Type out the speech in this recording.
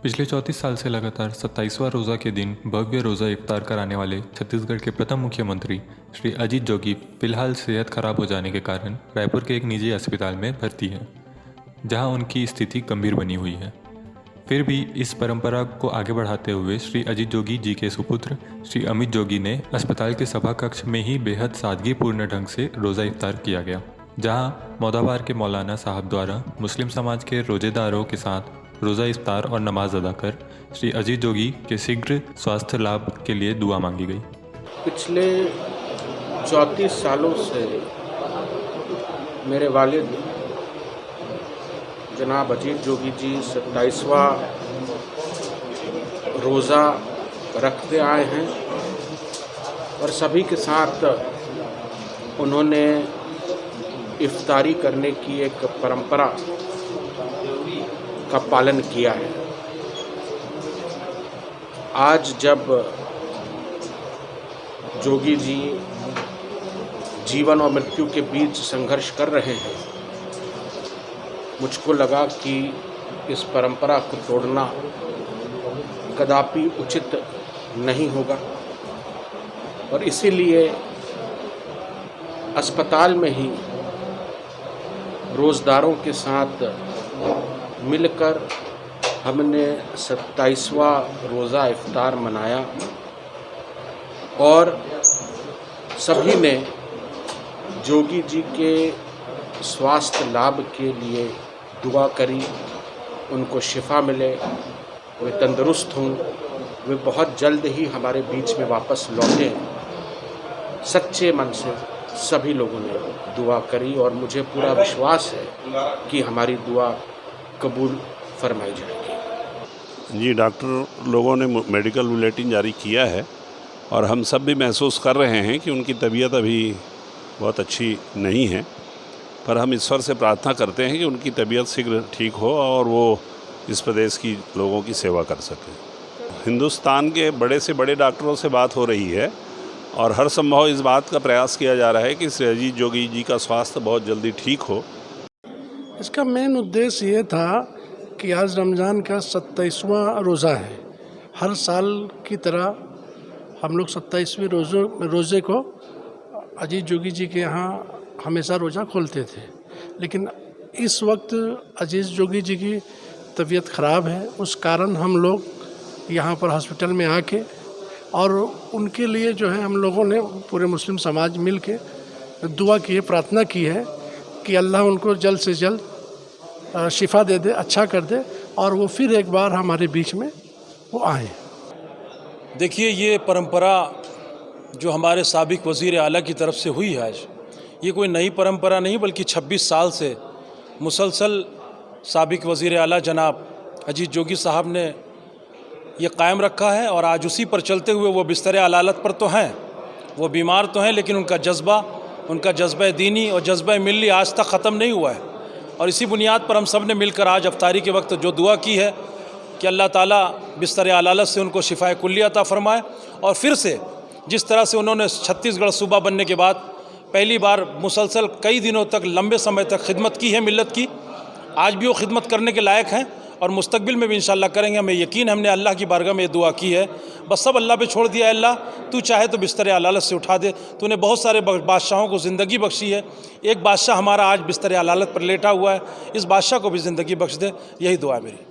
पिछले 34 साल से लगातार 27वां रोज़ा के दिन भव्य रोज़ा इफ्तार कराने वाले छत्तीसगढ़ के प्रथम मुख्यमंत्री श्री अजीत जोगी फिलहाल सेहत खराब हो जाने के कारण रायपुर के एक निजी अस्पताल में भर्ती हैं, जहां उनकी स्थिति गंभीर बनी हुई है। फिर भी इस परंपरा को आगे बढ़ाते हुए श्री अजीत जोगी जी के सुपुत्र श्री अमित जोगी ने अस्पताल के सभा कक्ष में ही बेहद सादगीपूर्ण ढंग से रोज़ा इफ्तार किया गया, जहां मौदाबार के मौलाना साहब द्वारा मुस्लिम समाज के रोजेदारों के साथ रोज़ा इफ्तार और नमाज अदा कर श्री अजीत जोगी के शीघ्र स्वास्थ्य लाभ के लिए दुआ मांगी गई। पिछले 34 सालों से मेरे वालिद जनाब अजीत जोगी जी 27वां रोज़ा रखते आए हैं और सभी के साथ उन्होंने इफ्तारी करने की एक परंपरा का पालन किया है। आज जब जोगी जी जीवन और मृत्यु के बीच संघर्ष कर रहे हैं, मुझको लगा कि इस परंपरा को तोड़ना कदापि उचित नहीं होगा और इसीलिए अस्पताल में ही रोज़दारों के साथ मिलकर हमने 27वां रोज़ा इफ्तार मनाया और सभी ने जोगी जी के स्वास्थ्य लाभ के लिए दुआ करी, उनको शिफा मिले, वे तंदुरुस्त हों, वे बहुत जल्द ही हमारे बीच में वापस लौटें। सच्चे मन से सभी लोगों ने दुआ करी और मुझे पूरा विश्वास है कि हमारी दुआ कबूल फरमाई जाएगी। जी, डॉक्टर लोगों ने मेडिकल बुलेटिन जारी किया है और हम सब भी महसूस कर रहे हैं कि उनकी तबीयत अभी बहुत अच्छी नहीं है, पर हम ईश्वर से प्रार्थना करते हैं कि उनकी तबीयत शीघ्र ठीक हो और वो इस प्रदेश की लोगों की सेवा कर सकें। हिंदुस्तान के बड़े से बड़े डॉक्टरों से बात हो रही है और हर संभव इस बात का प्रयास किया जा रहा है कि श्री अजीत जोगी जी का स्वास्थ्य बहुत जल्दी ठीक हो। इसका मेन उद्देश्य ये था कि आज रमज़ान का 27वां रोज़ा है। हर साल की तरह हम लोग 27वें रोज़े को अजीत जोगी जी के यहाँ हमेशा रोज़ा खोलते थे, लेकिन इस वक्त अजीत जोगी जी की तबीयत ख़राब है। उस कारण हम लोग यहाँ पर हॉस्पिटल में आके और उनके लिए जो है हम लोगों ने पूरे मुस्लिम समाज मिल के दुआ की है, प्रार्थना की है कि अल्लाह उनको जल्द से जल्द शिफा दे दे, अच्छा कर दे और वो फिर एक बार हमारे बीच में वो आए। देखिए, ये परंपरा जो हमारे साबिक वज़ीर आला की तरफ से हुई है आज, ये कोई नई परंपरा नहीं बल्कि 26 साल से मुसलसल साबिक वज़ीर आला जनाब अजीत जोगी साहब ने ये कायम रखा है और आज उसी पर चलते हुए वो बिस्तर अलालत पर तो हैं, वो बीमार तो हैं, लेकिन उनका जज्बा दीनी और जज्बा मिल्ली आज तक ख़त्म नहीं हुआ है। और इसी बुनियाद पर हम सब ने मिलकर आज अफ्तारी के वक्त जो दुआ की है कि अल्लाह ताला बिस्तर अलालत से उनको शिफाए कुल्ली अता फरमाए और फिर से जिस तरह से उन्होंने छत्तीसगढ़ सूबा बनने के बाद पहली बार मुसलसल कई दिनों तक लंबे समय तक खिदमत की है मिल्लत की, आज भी वो खिदमत करने के लायक हैं और मुस्तकबिल में भी इंशाअल्लाह करेंगे। हमें यकीन, हमने अल्लाह की बारगाह में ये दुआ की है, बस सब अल्लाह पे छोड़ दिया है। अल्लाह तू चाहे तो बिस्तर अलालत से उठा दे, तूने बहुत सारे बादशाहों को ज़िंदगी बख्शी है, एक बादशाह हमारा आज बिस्तर अलालत पर लेटा हुआ है, इस बादशाह को भी ज़िंदगी बख्श दे, यही दुआ है मेरी।